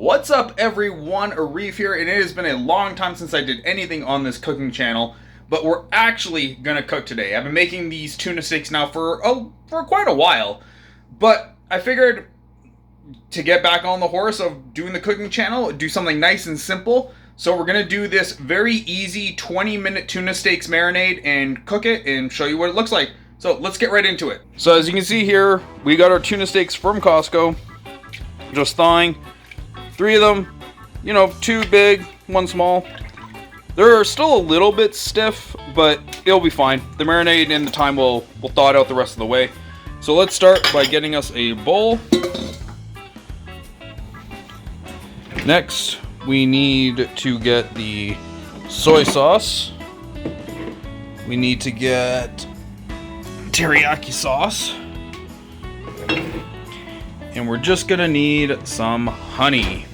What's up everyone, Arif here, and it has been a long time since I did anything on this cooking channel, but we're actually gonna cook today. I've been making these tuna steaks now for quite a while, but I figured to get back on the horse of doing the cooking channel, do something nice and simple. So we're gonna do this very easy 20-minute tuna steaks marinade and cook it and show you what it looks like. So let's get right into it. So as you can see here, we got our tuna steaks from Costco, just thawing. 3 of them, you know, 2 big, 1 small. They're still a little bit stiff, but it'll be fine. The marinade and the time will thaw it out the rest of the way. So let's start by getting us a bowl. Next, we need to get the soy sauce. We need to get teriyaki sauce. And we're just gonna need some honey.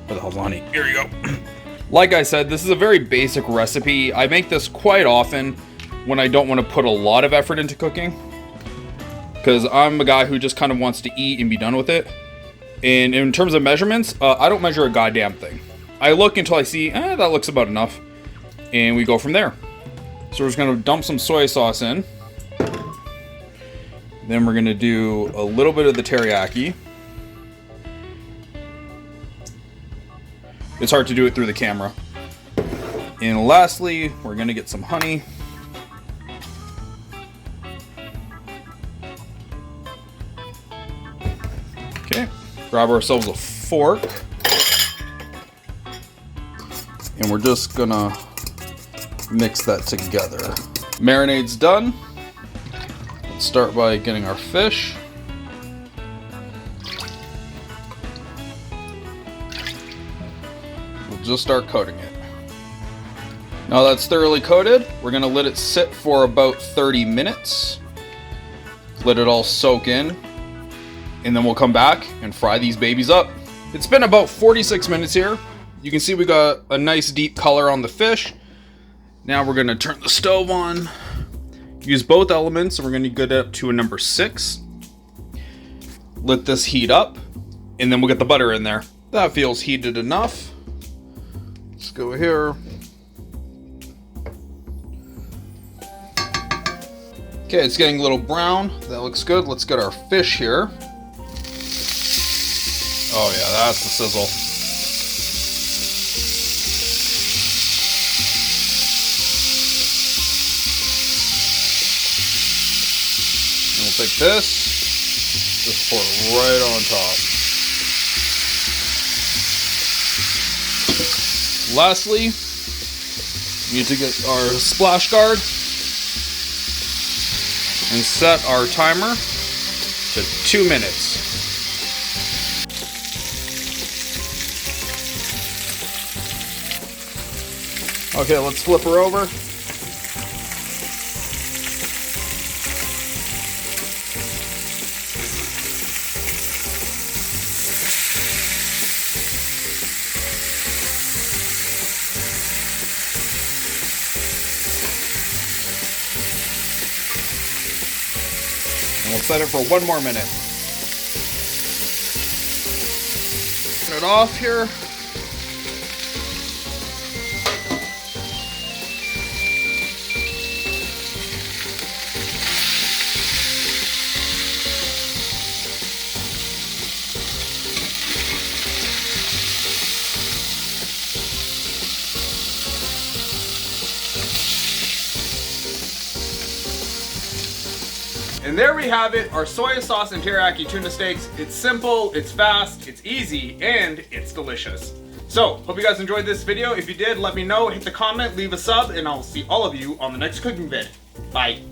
Where the hell's the honey? Here you go. Like I said, this is a very basic recipe. I make this quite often when I don't want to put a lot of effort into cooking, because I'm a guy who just kind of wants to eat and be done with it. And in terms of measurements, I don't measure a goddamn thing. I look until I see, that looks about enough, and we go from there. So we're just gonna dump some soy sauce in. Then we're gonna do a little bit of the teriyaki. It's hard to do it through the camera. And lastly, we're gonna get some honey. Okay, grab ourselves a fork. And we're just gonna mix that together. Marinade's done. Let's start by getting our fish. We'll just start coating it. Now that's thoroughly coated, we're gonna let it sit for about 30 minutes. Let it all soak in, and then we'll come back and fry these babies up. It's been about 46 minutes here. You can see we got a nice deep color on the fish. Now we're gonna turn the stove on. Use both elements, and we're gonna get it up to a number 6. Let this heat up, and then we'll get the butter in there. That feels heated enough. Let's go here. Okay, it's getting a little brown. That looks good. Let's get our fish here. Oh yeah, that's the sizzle. And we'll take this, just pour it right on top. Lastly, we need to get our splash guard and set our timer to 2 minutes. Okay, let's flip her over. And we'll set it for 1 more minute. Turn it off here. And there we have it, our soy sauce and teriyaki tuna steaks. It's simple, it's fast, it's easy, and it's delicious. So, hope you guys enjoyed this video. If you did, let me know, hit the comment, leave a sub, and I'll see all of you on the next cooking vid. Bye.